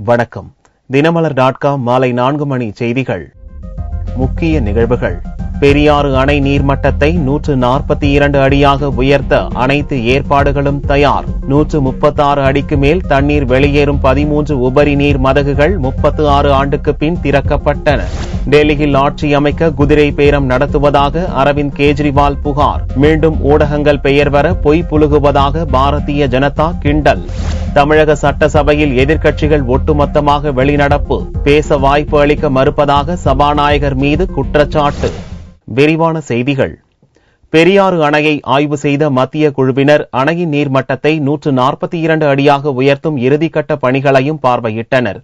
வணக்கம். தினமலர்.com மாலை 4 மணி செய்திகள். முக்கிய நிகழ்வுகள். பெரியாறு அணை நீர்மட்டத்தை 142 அடியாக உயர்த்த அனைத்து ஏற்பாடுகளும் தயார். 136 அடிக்கு மேல் தண்ணீர் வெளியேறும் 13 உபரி நீர் மதகுகள் 36 ஆண்டுக்கு பின் திறக்கப்பட்டன. டெல்லியில் ஆட்சி அமைக்க குதிரை பேரம் நடத்துவதாக அரவிந்த் கெஜ்ரிவால் புகார். மீண்டும் ஊடகங்கள் பெயர் வர பொய் புழுகுவதாக பாரதிய ஜனதா கிண்டல். தமிழக சட்டசபையில் எதிர்க்கட்சிகள் ஒட்டுமொத்தமாக வெளிநடப்பு. பேச வாய்ப்பு அளிக்க மறுப்பதாக சபாநாயகர் மீது குற்றச்சாட்டு. விரிவான செய்திகள். பெரியாறு அணையை ஆய்வு செய்த மத்திய குழுவினர் அணையின் நீர்மட்டத்தை 142 அடியாக உயர்த்தும் இறுதிக்கட்ட பணிகளையும் பார்வையிட்டனர்.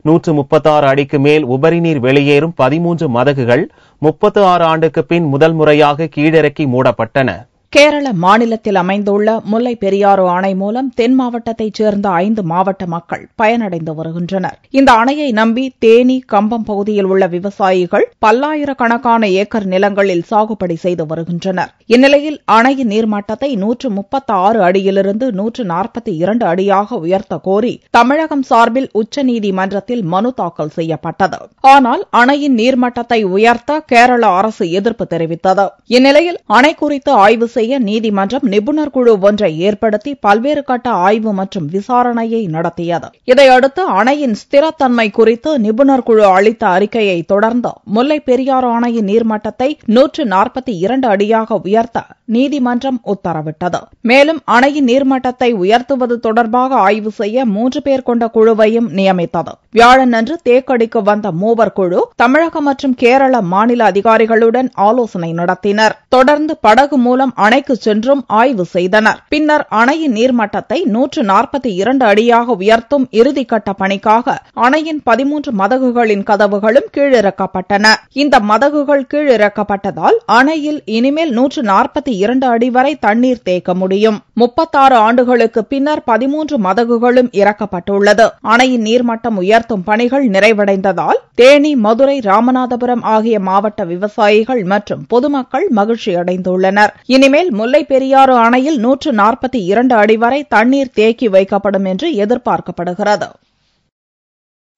136 அடிக்கு மேல் உபரி நீர் வெளியேறும் 13 மதகுகள் 36 ஆண்டுக்கு பின் முதல் முறையாக கீழிறக்கி மூடப்பட்டன. கேரள மாநிலத்தில் அமைந்துள்ள முல்லை பெரியாறு அணை மூலம் தென் மாவட்டத்தைச் சேர்ந்த 5 மாவட்ட மக்கள் பயனடைந்து வருகின்றனர். இந்த அணையை நம்பி தேனி, கம்பம் பகுதியில் உள்ள விவசாயிகள் பல்லாயிரக்கணக்கான ஏக்கர் நிலங்களில் சாகுபடி செய்து வருகின்றனர். இந்நிலையில் அணையின் நீர்மட்டத்தை 136 அடியிலிருந்து 142 அடியாக உயர்த்த கோரி தமிழகம் சார்பில் உச்சநீதிமன்றத்தில் மனு தாக்கல் செய்யப்பட்டது. ஆனால் அணையின் நீர்மட்டத்தை உயர்த்த கேரள அரசு எதிர்ப்பு தெரிவித்தது. இந்நிலையில் அணை குறித்து ஆய்வு செய்ய நீதிமன்றம் நிபுணர் குழு ஒன்றை ஏற்படுத்தி பல்வேறு கட்ட ஆய்வு மற்றும் விசாரணையை நடத்தியது. இதையடுத்து அணையின் ஸ்திரத்தன்மை குறித்து நிபுணர் குழு அளித்த அறிக்கையை தொடர்ந்து முல்லை பெரியாறு அணையின் நீர்மட்டத்தை 142 அடியாக உயர்த்த நீதிமன்றம் உத்தரவிட்டது. மேலும் அணையின் நீர்மட்டத்தை உயர்த்துவது தொடர்பாக ஆய்வு செய்ய 3 பேர் கொண்ட குழுவையும் நியமித்தது. வியாழனன்று தேக்கடிக்கு வந்த மூவர் குழு தமிழக மற்றும் கேரள மாநில அதிகாரிகளுடன் ஆலோசனை நடத்தினர். தொடர்ந்து படகு மூலம் அணைக்கு சென்றும் ஆய்வு செய்தனர். பின்னர் அணையின் நீர்மட்டத்தை 142 அடியாக உயர்த்தும் இறுதிக்கட்ட பணிக்காக அணையின் 13 மதகுகளின் கதவுகளும் கீழிறக்கப்பட்டன. இந்த மதகுகள் கீழிறக்கப்பட்டதால் அணையில் இனிமேல் 142 அடி வரை தண்ணீர் தேக்க முடியும். 36 ஆண்டுகளுக்கு பின்னர் 13 மதகுகளும் இறக்கப்பட்டுள்ளது. அணையின் நீர்மட்டம் உயர்த்தும் பணிகள் நிறைவடைந்ததால் தேனி, மதுரை, ராமநாதபுரம் ஆகிய மாவட்ட விவசாயிகள் மற்றும் பொதுமக்கள் மகிழ்ச்சியடைந்துள்ளனர். இனிமேல் முல்லை பெரியாறு அணையில் 142 அடி வரை தண்ணீர் தேக்கி வைக்கப்படும் என்று எதிர்பார்க்கப்படுகிறது.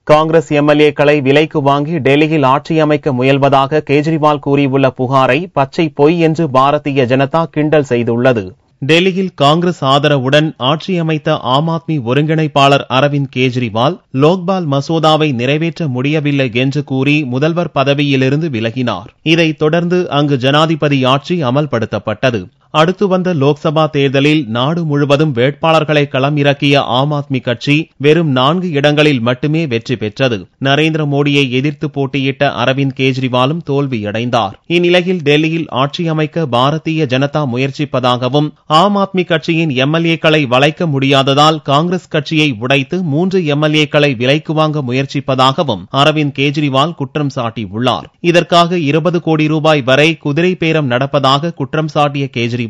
காங்கிரஸ் எம்எல்ஏக்களை விலைக்கு வாங்கி டெல்லியில் ஆட்சி அமைக்க முயல்வதாக கெஜ்ரிவால் கூறியுள்ள புகாரை பச்சை பொய் என்று பாரதிய ஜனதா கிண்டல் செய்துள்ளது. டெல்லியில் காங்கிரஸ் ஆதரவுடன் ஆட்சி அமைத்த ஆம் ஆத்மி ஒருங்கிணைப்பாளர் அரவிந்த் கெஜ்ரிவால் லோக்பால் மசோதாவை நிறைவேற்ற முடியவில்லை என்று கூறி முதல்வர் பதவியிலிருந்து விலகினார். இதைத் தொடர்ந்து அங்கு ஜனாதிபதி ஆட்சி அமல்படுத்தப்பட்டது. அடுத்து வந்த லோக்சபா தேர்தலில் நாடு முழுவதும் வேட்பாளர்களை களம் இறக்கிய ஆம் ஆத்மி கட்சி வெறும் 4 இடங்களில் மட்டுமே வெற்றி பெற்றது. நரேந்திர மோடியை எதிர்த்து போட்டியிட்ட அரவிந்த் கெஜ்ரிவாலும் தோல்வியடைந்தார். இந்நிலையில் டெல்லியில் ஆட்சி அமைக்க பாரதிய ஜனதா முயற்சிப்பதாகவும் ஆம் ஆத்மி கட்சியின் எம்எல்ஏக்களை வளைக்க முடியாததால் காங்கிரஸ் கட்சியை உடைத்து 3 எம்எல்ஏக்களை விலைக்கு வாங்க முயற்சிப்பதாகவும் அரவிந்த் கெஜ்ரிவால் குற்றம் சாட்டியுள்ளார். இதற்காக 20 கோடி ரூபாய் வரை குதிரை பேரம் நடப்பதாக குற்றம் சாட்டிய கெஜ்ரிவால்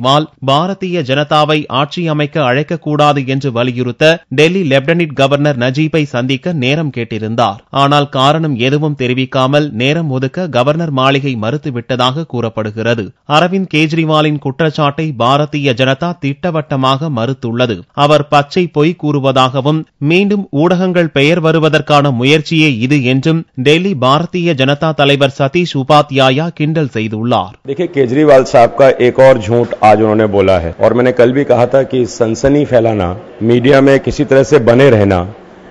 பாரதிய ஜனதாவை ஆட்சி அமைக்க அழைக்கக்கூடாது என்று வலியுறுத்த டெல்லி லெப்டினன்ட் கவர்னர் நஜீபை சந்திக்க நேரம் கேட்டிருந்தார். ஆனால் காரணம் எதுவும் தெரிவிக்காமல் நேரம் ஒதுக்க கவர்னர் மாளிகை மறுத்துவிட்டதாக கூறப்படுகிறது. அரவிந்த் கெஜ்ரிவாலின் குற்றச்சாட்டை பாரதிய ஜனதா திட்டவட்டமாக மறுத்துள்ளது. அவர் பச்சை பொய் கூறுவதாகவும் மீண்டும் ஊடகங்கள் பெயர் வருவதற்கான முயற்சியே இது என்றும் டெல்லி பாரதிய ஜனதா தலைவர் சதீஷ் உபாத்யாயா கிண்டல் செய்துள்ளார். केजरीवाल साहब का एक और झूठ आज उन्होंने बोला है और मैंने कल भी कहा था कि सनसनी फैलाना, मीडिया में किसी तरह से बने रहना,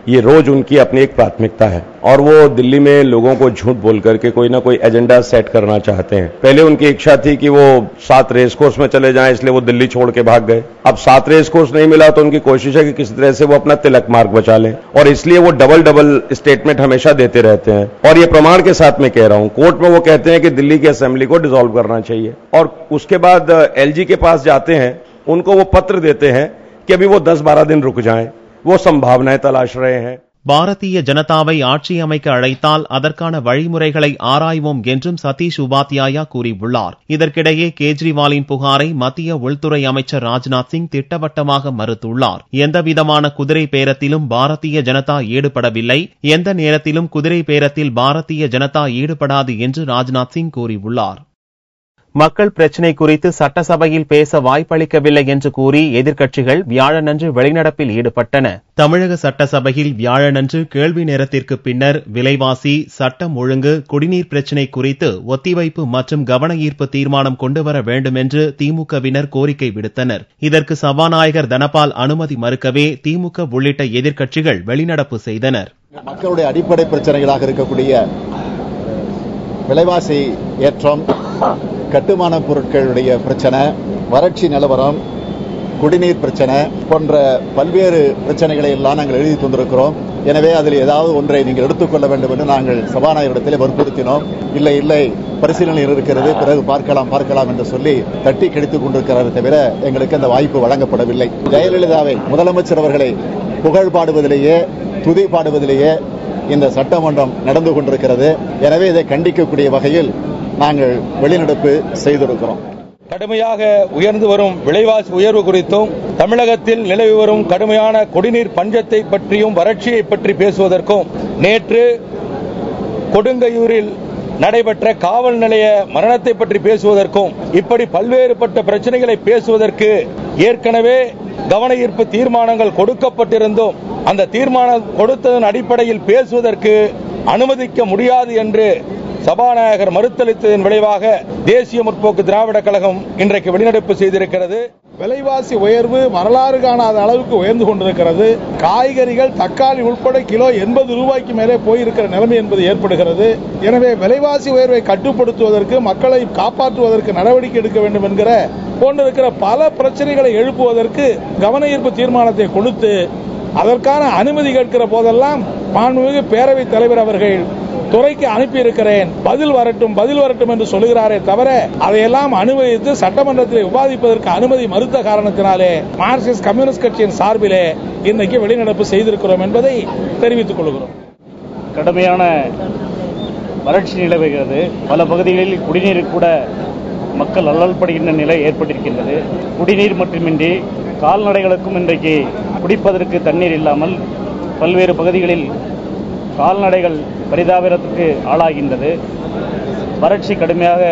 ये रोज उनकी अपनी एक प्राथमिकता है और वो दिल्ली में लोगों को झूठ बोल करके कोई ना कोई एजेंडा सेट करना चाहते हैं. पहले उनकी इच्छा थी कि वो 7 रेस कोर्स में चले जाएं, इसलिए वो दिल्ली छोड़ के भाग गए. अब 7 रेस कोर्स नहीं मिला तो उनकी कोशिश है कि किसी तरह से वो अपना तिलक मार्ग बचा लें और इसलिए वो डबल स्टेटमेंट हमेशा देते रहते हैं. और ये प्रमाण के साथ में कह रहा हूं, कोर्ट में वो कहते हैं कि दिल्ली की असेंबली को डिसॉल्व करना चाहिए और उसके बाद एलजी के पास जाते हैं, उनको वो पत्र देते हैं कि अभी वो 10-12 दिन रुक जाएं, वो संभावनाएं तलाश रहे हैं. பாரதிய ஜனதாவை ஆட்சி அமைக்க அழைத்தால் அதற்கான வழிமுறைகளை ஆராய்வோம் என்றும் சதீஷ் உபாத்யாயா கூறியுள்ளார். இதற்கிடையே கெஜ்ரிவாலின் புகாரை மத்திய உள்துறை அமைச்சர் ராஜ்நாத் சிங் திட்டவட்டமாக மறுத்துள்ளார். எந்தவிதமான குதிரை பேரத்திலும் பாரதிய ஜனதா ஈடுபடவில்லை, எந்த நேரத்திலும் குதிரை பேரத்தில் பாரதிய ஜனதா ஈடுபடாது என்று ராஜ்நாத் சிங் கூறியுள்ளார். மக்கள் பிரச்சினை குறித்து சட்டசபையில் பேச வாய்ப்பளிக்கவில்லை என்று கூறி எதிர்க்கட்சிகள் வியாழனன்று வெளிநடப்பில் ஈடுபட்டன. தமிழக சட்டசபையில் வியாழனன்று கேள்வி நேரத்திற்கு பின்னர் விலைவாசி, சட்டம் ஒழுங்கு, குடிநீர் பிரச்சினை குறித்து ஒத்திவைப்பு மற்றும் கவன ஈர்ப்பு தீர்மானம் கொண்டுவர வேண்டும் என்று திமுகவினர் கோரிக்கை விடுத்தனர். இதற்கு சபாநாயகர் தனபால் அனுமதி மறுக்கவே திமுக உள்ளிட்ட எதிர்க்கட்சிகள் வெளிநடப்பு செய்தனர். மக்களுடைய அடிப்படை பிரச்சனைகளாக இருக்கக்கூடிய விலைவாசி ஏற்றம், கட்டுமான பொருட்களுடைய பிரச்சனை, வறட்சி நிலவரம், குடிநீர் பிரச்சனை போன்ற பல்வேறு பிரச்சனைகளை எல்லாம் நாங்கள் எழுதி தந்திருக்கிறோம். எனவே அதில் ஏதாவது ஒன்றை நீங்கள் எடுத்துக்கொள்ள வேண்டும் என்று நாங்கள் சபாநாயகரிடத்திலே வற்புறுத்தினோம். இல்லை பரிசீலனையில் இருக்கிறது, பிறகு பார்க்கலாம் என்று சொல்லி தட்டி கழித்துக் கொண்டிருக்கிறார் தவிர எங்களுக்கு அந்த வாய்ப்பு வழங்கப்படவில்லை. ஜெயலலிதாவை முதலமைச்சர் அவர்களை புகழ் பாடுவதிலேயே, துதி பாடுவதிலேயே இந்த சட்டமன்றம் நடந்து கொண்டிருக்கிறது. எனவே இதை கண்டிக்கக்கூடிய வகையில் நாங்கள் வெளிநடப்பு செய்திருக்கிறோம். கடுமையாக உயர்ந்து வரும் விலைவாசி உயர்வு குறித்தும், தமிழகத்தில் நிலவி வரும் கடுமையான குடிநீர் பஞ்சத்தை பற்றியும், வறட்சியை பற்றி பேசுவதற்கும், நேற்று கொடுங்கையூரில் நடைபெற்ற காவல் நிலைய மரணத்தை பற்றி பேசுவதற்கும், இப்படி பல்வேறுபட்ட பிரச்சனைகளை பேசுவதற்கு ஏற்கனவே கவன ஈர்ப்பு தீர்மானங்கள் கொடுக்கப்பட்டிருந்தும் அந்த தீர்மானம் கொடுத்ததன் அடிப்படையில் பேசுவதற்கு அனுமதிக்க முடியாது என்று சபாநாயகர் மறுத்தளித்ததன் விளைவாக தேசிய முற்போக்கு திராவிட கழகம் இன்றைக்கு வெளிநடப்பு செய்திருக்கிறது. விலைவாசி உயர்வு வரலாறு காணாத அளவுக்கு உயர்ந்து கொண்டிருக்கிறது. காய்கறிகள், தக்காளி உட்பட கிலோ 80 ரூபாய்க்கு மேலே போயிருக்கிற நிலைமை என்பது ஏற்படுகிறது. எனவே விலைவாசி உயர்வை கட்டுப்படுத்துவதற்கு, மக்களை காப்பாற்றுவதற்கு நடவடிக்கை எடுக்க வேண்டும் என்கிற போன்றிருக்கிற பல பிரச்சனைகளை எழுப்புவதற்கு கவன ஈர்ப்பு தீர்மானத்தை கொடுத்து அதற்கான அனுமதி கேட்கிற போதெல்லாம் மாண்புமிகு பேரவைத் தலைவர் அவர்கள் துறைக்கு அனுப்பியிருக்கிறேன், பதில் வரட்டும் என்று சொல்லுகிறாரே தவிர அதையெல்லாம் அனுமதித்து சட்டமன்றத்தில் விவாதிப்பதற்கு அனுமதி மறுத்த காரணத்தினாலே மார்க்சிஸ்ட் கம்யூனிஸ்ட் கட்சியின் சார்பிலே இன்றைக்கு வெளிநடப்பு செய்திருக்கிறோம் என்பதை தெரிவித்துக் கொள்கிறோம். கடுமையான வறட்சி நிலவுகிறது. பல பகுதிகளில் குடிநீர் கூட மக்கள் அல்லல்படுகின்ற நிலை ஏற்பட்டிருக்கின்றது. குடிநீர் மட்டுமின்றி கால்நடைகளுக்கும் இன்றைக்கு குடிப்பதற்கு தண்ணீர் இல்லாமல் பல்வேறு பகுதிகளில் கால்நடைகள் பரிதாபத்திற்கு ஆளாகின்றது. வறட்சி கடுமையாக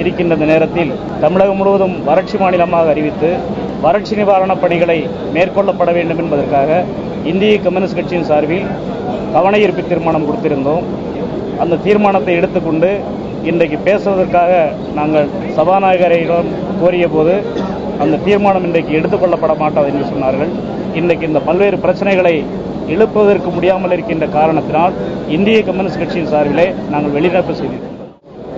இருக்கின்ற நேரத்தில் தமிழகம் முழுவதும் வறட்சி மாநிலமாக அறிவித்து வறட்சி நிவாரணப் பணிகளை மேற்கொள்ளப்பட வேண்டும் என்பதற்காக இந்திய கம்யூனிஸ்ட் கட்சியின் சார்பில் கவன ஈர்ப்பு தீர்மானம் கொடுத்திருந்தோம். அந்த தீர்மானத்தை எடுத்துக்கொண்டு இன்றைக்கு பேசுவதற்காக நாங்கள் சபாநாயகரிடம் கோரிய போது அந்த தீர்மானம் இன்றைக்கு எடுத்துக்கொள்ளப்பட மாட்டாது என்று சொன்னார்கள். இன்றைக்கு இந்த பல்வேறு பிரச்சனைகளை எழுப்புவதற்கு முடியாமல் இருக்கின்ற காரணத்தினால் இந்திய கம்யூனிஸ்ட் கட்சியின் சார்பிலே நாங்கள் வெளிநடப்பு செய்திருக்கிறோம்.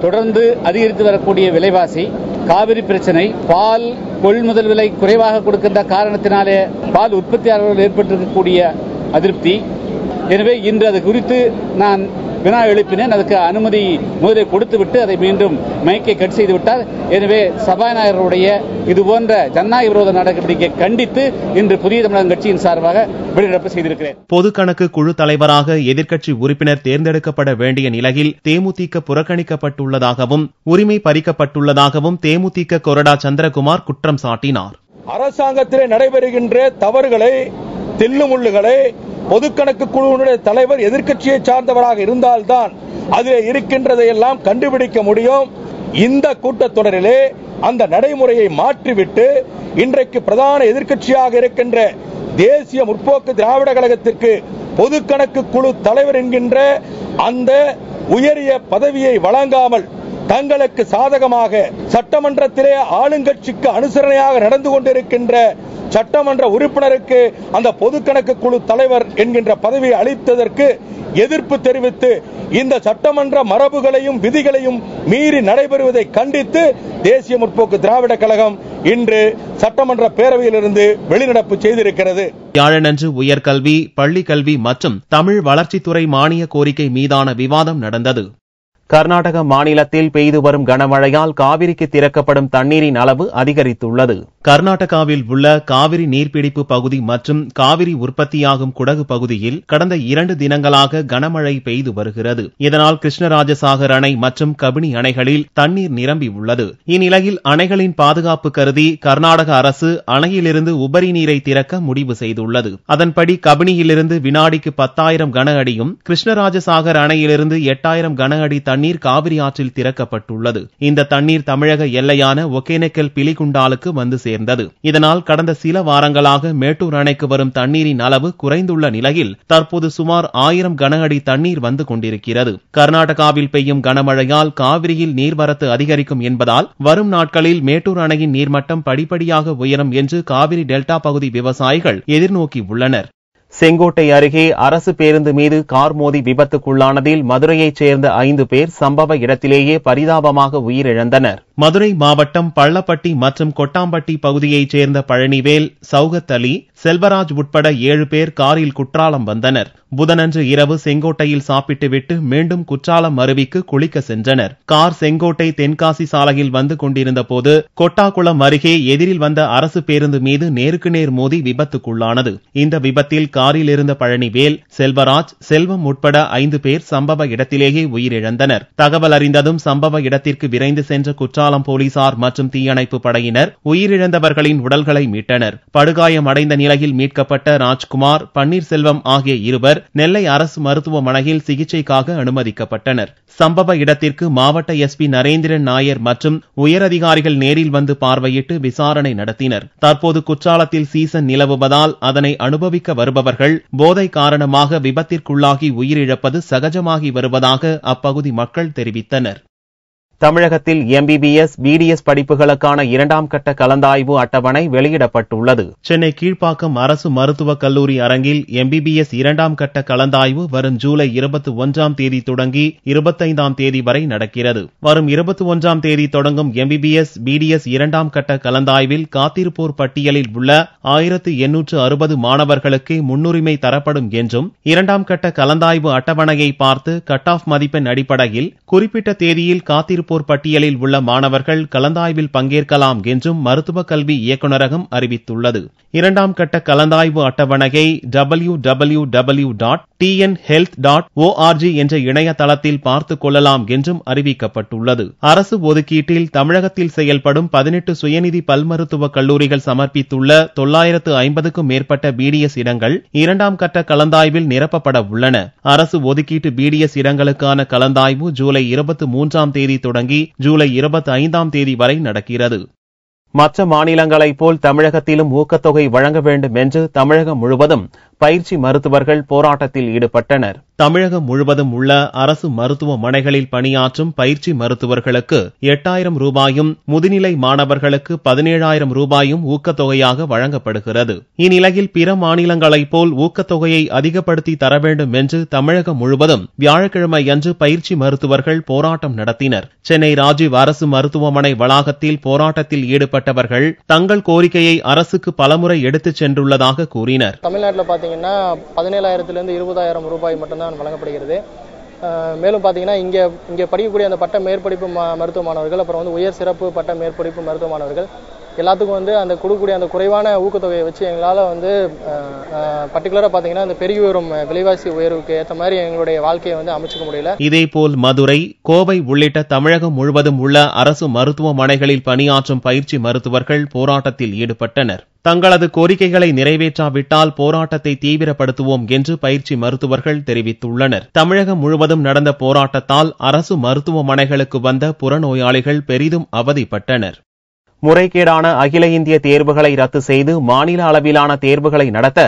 தொடர்ந்து அதிகரித்து வரக்கூடிய விலைவாசி, காவிரி பிரச்சனை, பால் கொள்முதல் விலை குறைவாக கொடுக்கின்ற காரணத்தினாலே பால் உற்பத்தியாளர்கள் ஏற்பட்டிருக்கக்கூடிய அதிருப்தி. எனவே இன்று அது குறித்து நான் வினா எழுப்பினேன். அதுக்கு அனுமதி முதலில் கொடுத்துவிட்டு அதை மீண்டும் மைக்கை கட் செய்துவிட்டார். எனவே சபாநாயகருடைய இதுபோன்ற ஜனநாயக விரோத நடவடிக்கையை கண்டித்து இன்று புதிய தமிழகம் கட்சியின் சார்பாக வெளிநடப்பு செய்திருக்கிறேன். பொது கணக்கு குழு தலைவராக எதிர்க்கட்சி உறுப்பினர் தேர்ந்தெடுக்கப்பட வேண்டிய நிலையில் தேமுதிக புறக்கணிக்கப்பட்டுள்ளதாகவும் உரிமை பறிக்கப்பட்டுள்ளதாகவும் தேமுதிக கொறடா சந்திரகுமார் குற்றம் சாட்டினார். அரசாங்கத்திலே நடைபெறுகின்ற தவறுகளை, தில்லுமுள்ளுகளை பொதுக்கணக்கு குழுவினுடைய தலைவர் எதிர்க்கட்சியை சார்ந்தவராக இருந்தால்தான் அதில் இருக்கின்றதையெல்லாம் கண்டுபிடிக்க முடியும். இந்த கூட்டத்தொடரிலே அந்த நடைமுறையை மாற்றிவிட்டு இன்றைக்கு பிரதான எதிர்க்கட்சியாக இருக்கின்ற தேசிய முற்போக்கு திராவிட கழகத்திற்கு பொதுக்கணக்கு குழு தலைவர் என்கின்ற அந்த உயரிய பதவியை வழங்காமல் தங்களுக்கு சாதகமாக சட்டமன்றத்திலே ஆளுங்கட்சிக்கு அனுசரணையாக நடந்து கொண்டிருக்கின்ற சட்டமன்ற உறுப்பினருக்கு அந்த பொதுக்கணக்கு குழு தலைவர் என்கின்ற பதவியை அளித்ததற்கு எதிர்ப்பு தெரிவித்து இந்த சட்டமன்ற மரபுகளையும் விதிகளையும் மீறி நடைபெறுவதை கண்டித்து தேசிய முற்போக்கு திராவிட கழகம் இன்று சட்டமன்ற பேரவையிலிருந்து வெளிநடப்பு செய்திருக்கிறது. வியாழனன்று உயர்கல்வி, பள்ளிக்கல்வி மற்றும் தமிழ் வளர்ச்சித்துறை மானிய கோரிக்கை மீதான விவாதம் நடந்தது. கர்நாடக மாநிலத்தில் பெய்து வரும் கனமழையால் காவிரிக்கு திறக்கப்படும் தண்ணீரின் அளவு அதிகரித்துள்ளது. கர்நாடகாவில் உள்ள காவிரி நீர்பிடிப்பு பகுதி மற்றும் காவிரி உற்பத்தியாகும் குடகு பகுதியில் கடந்த 2 தினங்களாக கனமழை பெய்து வருகிறது. இதனால் கிருஷ்ணராஜசாகர் அணை மற்றும் கபினி அணைகளில் தண்ணீர் நிரம்பி உள்ளது. இந்நிலையில் அணைகளின் பாதுகாப்பு கருதி கர்நாடக அரசு அணையிலிருந்து உபரி நீரை திறக்க முடிவு செய்துள்ளது. அதன்படி கபினியிலிருந்து வினாடிக்கு 10,000 கன அடியும், கிருஷ்ணராஜசாகர் அணையிலிருந்து 8,000 கன அடி தண்ணீர் தண்ணீர் காவிரி ஆற்றில் திறக்கப்பட்டுள்ளது. இந்த தண்ணீர் தமிழக எல்லையான ஒகேனக்கல் பிலிகுண்டாலுக்கு வந்து சேர்ந்தது. இதனால் கடந்த சில வாரங்களாக மேட்டூர் அணைக்கு வரும் தண்ணீரின் அளவு குறைந்துள்ள நிலையில் தற்போது சுமார் 1000 கன அடி தண்ணீர் வந்து கொண்டிருக்கிறது. கர்நாடகாவில் பெய்யும் கனமழையால் காவிரியில் நீர்வரத்து அதிகரிக்கும் என்பதால் வரும் நாட்களில் மேட்டூர் அணையின் நீர்மட்டம் படிப்படியாக உயரும் என்று காவிரி டெல்டா பகுதி விவசாயிகள் எதிர்நோக்கியுள்ளனர். செங்கோட்டை அருகே அரசு பேருந்து மீது கார் மோதி விபத்துக்குள்ளானதில் மதுரையைச் சேர்ந்த 5 பேர் சம்பவ இடத்திலேயே பரிதாபமாக உயிரிழந்தனர். மதுரை மாவட்டம் பள்ளப்பட்டி மற்றும் கொட்டாம்பட்டி பகுதியைச் சேர்ந்த பழனிவேல், சௌகத் அலி, செல்வராஜ் உட்பட 7 பேர் காரில் குற்றாலம் வந்தனர். புதனன்று இரவு செங்கோட்டையில் சாப்பிட்டுவிட்டு மீண்டும் குற்றாலம் அருவிக்கு குளிக்க சென்றனர். கார் செங்கோட்டை தென்காசி சாலையில் வந்து கொண்டிருந்த போது கொட்டாக்குளம் அருகே எதிரில் வந்த அரசு பேருந்து மீது நேருக்கு நேர் மோதி விபத்துக்குள்ளானது. இந்த விபத்தில் காரில் இருந்த பழனிவேல், செல்வராஜ், செல்வம் உட்பட 5 பேர் சம்பவ இடத்திலேயே உயிரிழந்தனர். தகவல் அறிந்ததும் சம்பவ இடத்திற்கு விரைந்து சென்ற குற்றாலம் போலீசார் மற்றும் தீயணைப்பு படையினர் உயிரிழந்தவர்களின் உடல்களை மீட்டனர். படுகாயம் அடைந்த நிலையில் மீட்கப்பட்ட ராஜ்குமார், பன்னீர்செல்வம் ஆகிய இருவர் நெல்லை அரசு மருத்துவமனையில் சிகிச்சைக்காக அனுமதிக்கப்பட்டனர். சம்பவ இடத்திற்கு மாவட்ட எஸ்பி நரேந்திரன் நாயர் மற்றும் உயரதிகாரிகள் நேரில் வந்து பார்வையிட்டு விசாரணை நடத்தினர். தற்போது குற்றாலத்தில் சீசன் நிலவுவதால் அதனை அனுபவிக்க வருபவர்கள் போதை காரணமாக விபத்திற்குள்ளாகி உயிரிழப்பது சகஜமாகி வருவதாக அப்பகுதி மக்கள் தெரிவித்தனர். தமிழகத்தில் எம்பிபிஎஸ், பிடிஎஸ் படிப்புகளுக்கான 2ஆம் கட்ட கலந்தாய்வு அட்டவணை வெளியிடப்பட்டுள்ளது. சென்னை கீழ்ப்பாக்கம் அரசு மருத்துவக் கல்லூரி அரங்கில் எம்பிபிஎஸ் 2ஆம் கட்ட கலந்தாய்வு வரும் ஜூலை 21ஆம் தேதி தொடங்கி 25ஆம் தேதி வரை நடக்கிறது. வரும் 21ஆம் தேதி தொடங்கும் எம்பிபிஎஸ், பிடிஎஸ் 2ஆம் கட்ட கலந்தாய்வில் காத்திருப்போர் பட்டியலில் உள்ள 1860 மாணவர்களுக்கு முன்னுரிமை தரப்படும் என்றும் 2ஆம் கட்ட கலந்தாய்வு அட்டவணையை பார்த்து கட் ஆஃப் மதிப்பெண் அடிப்படையில் குறிப்பிட்ட தேதியில் காத்திருப்போர் பட்டியலில் உள்ள மாணவர்கள் கலந்தாய்வில் பங்கேற்கலாம் என்றும் மருத்துவக் கல்வி இயக்குநரகம் அறிவித்துள்ளது. 2ஆம் கட்ட கலந்தாய்வு அட்டவணையை www.tnhealth.org என்ற இணையதளத்தில் பார்த்துக் கொள்ளலாம் என்றும் அறிவிக்கப்பட்டுள்ளது. அரசு ஒதுக்கீட்டில் தமிழகத்தில் செயல்படும் 18 சுயநிதி பல்மருத்துவக் கல்லூரிகள் சமர்ப்பித்துள்ள 950க்கும் மேற்பட்ட பிடிஎஸ் இடங்கள் 2ஆம் கட்ட கலந்தாய்வில் நிரப்பப்பட உள்ளன. அரசு ஒதுக்கீட்டு பிடிஎஸ் இடங்களுக்கான கலந்தாய்வு ஜூலை 23ஆம் தேதி தொடங்கி ஜூலை 25ஆம் தேதி வரை நடக்கிறது. மற்ற மாநிலங்களைப் போல் தமிழகத்திலும் ஊக்கத்தொகை வழங்க வேண்டும் என்று தமிழகம் முழுவதும் பயிற்சி மருத்துவர்கள் போராட்டத்தில் ஈடுபட்டனர். தமிழகம் முழுவதும் உள்ள அரசு மருத்துவமனைகளில் பணியாற்றும் பயிற்சி மருத்துவர்களுக்கு 8000 ரூபாயும், முதுநிலை மாணவர்களுக்கு 17,000 ரூபாயும் ஊக்கத்தொகையாக வழங்கப்படுகிறது. இந்நிலையில் பிற மாநிலங்களைப் போல் ஊக்கத்தொகையை அதிகப்படுத்தி தர வேண்டும் என்று தமிழகம் முழுவதும் வியாழக்கிழமை அன்று பயிற்சி மருத்துவர்கள் போராட்டம் நடத்தினர். சென்னை ராஜீவ் அரசு மருத்துவமனை வளாகத்தில் போராட்டத்தில் ஈடுபட்டவர்கள் தங்கள் கோரிக்கையை அரசுக்கு பலமுறை எடுத்துச் சென்றுள்ளதாக கூறினர். தமிழ்நாட்டில் பார்த்தீங்கன்னா 17,000 20,000 ரூபாய் மட்டும்தான் வழங்கப்படுகிறது. மேலும் பார்த்தீங்கன்னா இங்கே படிக்கக்கூடிய அந்த பட்ட மேற்படிப்பு மருத்துவ மாணவர்கள், அப்புறம் உயர் சிறப்பு பட்ட மேற்படிப்பு மருத்துவ மாணவர்கள் எல்லாத்துக்கும் அந்த கொடுக்கக்கூடிய அந்த குறைவான ஊக்கத்தொகையை வச்சு எங்களால் பர்டிகுலராக பார்த்தீங்கன்னா அந்த பெருகி வரும் விலைவாசி உயர்வுக்கு ஏற்ற மாதிரி எங்களுடைய வாழ்க்கையை அமைச்சுக்க முடியல. இதேபோல் மதுரை, கோவை உள்ளிட்ட தமிழகம் முழுவதும் உள்ள அரசு மருத்துவமனைகளில் பணியாற்றும் பயிற்சி மருத்துவர்கள் போராட்டத்தில் ஈடுபட்டனர். தங்களது கோரிக்கைகளை நிறைவேற்றாவிட்டால் போராட்டத்தை தீவிரப்படுத்துவோம் என்று பயிற்சி மருத்துவர்கள் தெரிவித்துள்ளனர். தமிழகம் முழுவதும் நடந்த போராட்டத்தால் அரசு மருத்துவமனைகளுக்கு வந்த புறநோயாளிகள் பெரிதும் அவதிப்பட்டனர். முறைகேடான அகில இந்திய தேர்வுகளை ரத்து செய்து மாநில அளவிலான தேர்வுகளை நடத்த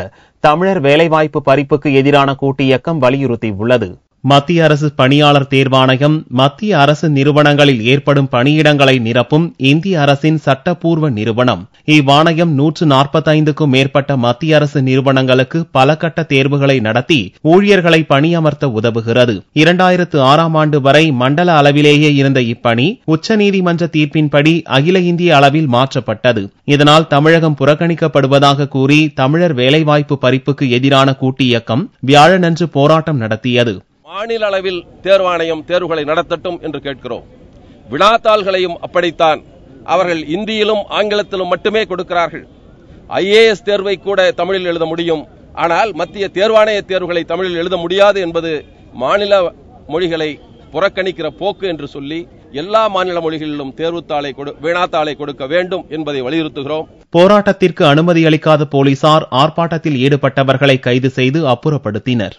தமிழர் வேலைவாய்ப்பு பறிப்புக்கு எதிரான கூட்டியக்கம் வலியுறுத்தியுள்ளது. மத்திய அரசு பணியாளர் தேர்வாணையம் மத்திய அரசு நிறுவனங்களில் ஏற்படும் பணியிடங்களை நிரப்பும் இந்திய அரசின் சட்டப்பூர்வ நிறுவனம். இவ்வாணையம் 145க்கும் மேற்பட்ட மத்திய அரசு நிறுவனங்களுக்கு பல கட்ட தேர்வுகளை நடத்தி ஊழியர்களை பணியமர்த்த உதவுகிறது. 2006ஆம் ஆண்டு வரை மண்டல அளவிலேயே இருந்த இப்பணி உச்சநீதிமன்ற தீர்ப்பின்படி அகில இந்திய அளவில் மாற்றப்பட்டது. இதனால் தமிழகம் புறக்கணிக்கப்படுவதாக கூறி தமிழர் வேலைவாய்ப்பு பறிப்புக்கு எதிரான கூட்டியக்கம் வியாழனன்று போராட்டம் நடத்தியது. மாநில அளவில் தேர்வாணையம் தேர்வுகளை நடத்தட்டும் என்று கேட்கிறோம். வினாத்தாள்களையும் அப்படித்தான். அவர்கள் இந்தியிலும் ஆங்கிலத்திலும் மட்டுமே கொடுக்கிறார்கள். IAS தேர்வை கூட தமிழில் எழுத முடியும். ஆனால் மத்திய தேர்வாணைய தேர்வுகளை தமிழில் எழுத முடியாது என்பது மாநில மொழிகளை புறக்கணிக்கிற போக்கு என்று சொல்லி எல்லா மாநில மொழிகளிலும் வினாத்தாளை கொடுக்க வேண்டும் என்பதை வலியுறுத்துகிறோம். போராட்டத்திற்கு அனுமதி அளிக்காத போலீசார் ஆர்ப்பாட்டத்தில் ஈடுபட்டவர்களை கைது செய்து அப்புறப்படுத்தினர்.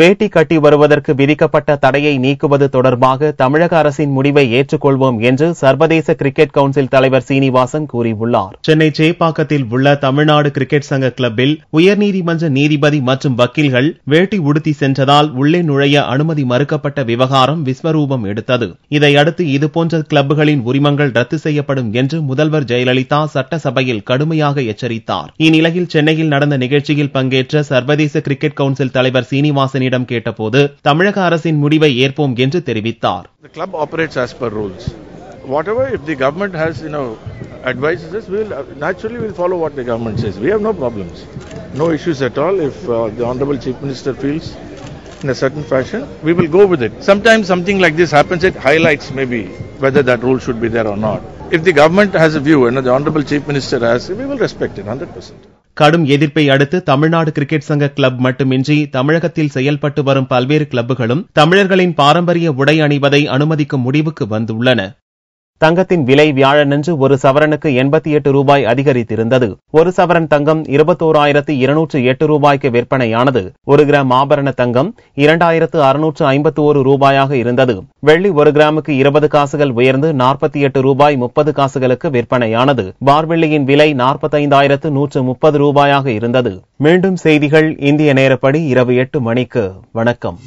வேட்டி கட்டி வருவதற்கு விதிக்கப்பட்ட தடையை நீக்குவது தொடர்பாக தமிழக அரசின் முடிவை ஏற்றுக்கொள்வோம் என்று சர்வதேச கிரிக்கெட் கவுன்சில் தலைவர் சீனிவாசன் கூறியுள்ளார். சென்னை சேப்பாக்கத்தில் உள்ள தமிழ்நாடு கிரிக்கெட் சங்க கிளப்பில் உயர்நீதிமன்ற நீதிபதி மற்றும் வக்கீல்கள் வேட்டி உடுத்தி சென்றதால் உள்ளே நுழைய அனுமதி மறுக்கப்பட்ட விவகாரம் விஸ்வரூபம் எடுத்தது. இதையடுத்து இதுபோன்ற கிளப்புகளின் உரிமங்கள் ரத்து செய்யப்படும் என்று முதல்வர் ஜெயலலிதா சட்டசபையில் கடுமையாக எச்சரித்தார். இந்நிலையில் சென்னையில் நடந்த நிகழ்ச்சியில் பங்கேற்ற சர்வதேச கிரிக்கெட் கவுன்சில் தலைவர் சீனிவாசன் கேட்டபோது தமிழக அரசின் முடிவை ஏற்போம் என்று தெரிவித்தார். The club operates as per rules. Whatever, if the government has, advises us, naturally we'll follow what the government says. We have no problems, no issues at all. If the Honorable Chief Minister feels in a certain fashion, we will go with it. Sometimes something like this happens, it highlights maybe whether that rule should be there or not. If the government has a view, the Honorable Chief Minister has, we will respect it 100%. கடும் எதிர்ப்பை அடுத்து Tamil Nadu cricket சங்க club மட்டுமின்றி தமிழகத்தில் செயல்பட்டு வரும் பல்வேறு கிளப்புகளும் தமிழர்களின் பாரம்பரிய உடை அணிவதை அனுமதிக்கும் முடிவுக்கு வந்துள்ளன. தங்கத்தின் விலை வியாழனன்று ஒரு சவரனுக்கு 88 ரூபாய் அதிகரித்திருந்தது. ஒரு சவரன் தங்கம் 21,208 ரூபாய்க்கு விற்பனையானது. ஒரு கிராம் ஆபரண தங்கம் 2,651 ரூபாயாக இருந்தது. வெள்ளி ஒரு கிராமுக்கு 20 காசுகள் உயர்ந்து 48 ரூபாய் 30 காசுகளுக்கு விற்பனையானது. பார்வெள்ளியின் விலை 45,130 ரூபாயாக இருந்தது. மீண்டும் செய்திகள் இந்திய நேரப்படி இரவு 8 மணிக்கு. வணக்கம்.